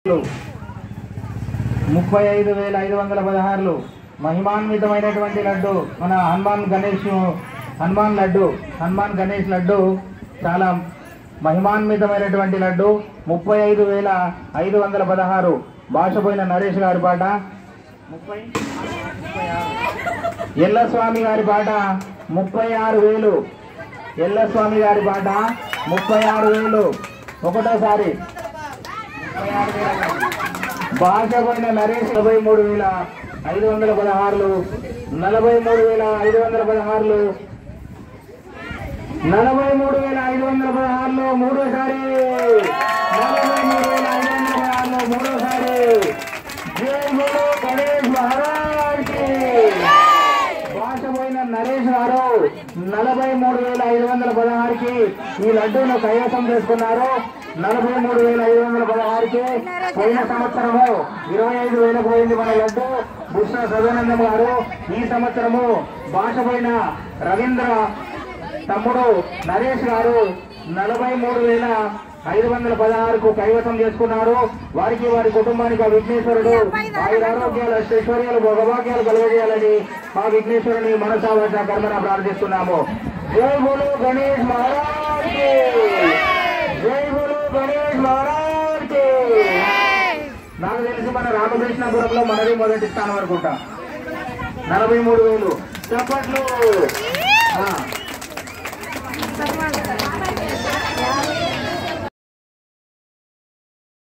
35,516 మహిమాన్వితమైనటువంటి లడ్డు మన హనుమాన్ గణేష్ లడ్డు చాలా మహిమాన్వితమైనటువంటి లడ్డు 35,516 భాషపోయిన నరేష్ గారి పాట. ఎల్లస్వామి గారి పాట 36,000. ఎల్లస్వామి గారి పాట 36,000 ఒకటోసారి. భాషపోయిన నరేష్ 43,516 43,516 43,516 మూడోసారి. 43,516 మూడోసారి. జై బోలో గణేష్ మహారాజ్ కి. భాషపోయిన నరేష్ గారు 43,516కి ఈ లడ్డూను కైవసం చేసుకున్నారు. 43,516కి. పోయిన సంవత్సరము 25,000 పోయింది మన లడ్డు. బుష్ణ సదానందం గారు ఈ సంవత్సరము భాషపోయిన రవీంద్ర తమ్ముడు నరేష్ గారు 43,516కు కైవసం చేసుకున్నారు. వారికి వారి కుటుంబానికి ఆ విఘ్నేశ్వరుడు ఆయురారోగ్యాలు ఐశ్వర్యాలు భోగభాగ్యాలు కలుగజేయాలని ఆ విఘ్నేశ్వరుని మనసా వాచ కర్మన ప్రార్థిస్తున్నాము. జై బోలో గణేష్ మహారాజ్ కి. జై బోలో గణేష్ మహారాజ్ కి. నాకు తెలిసి మన రామకృష్ణపురంలో మనది మొదటి స్థానం అనుకుంటా. 43,000 చప్పట్లు.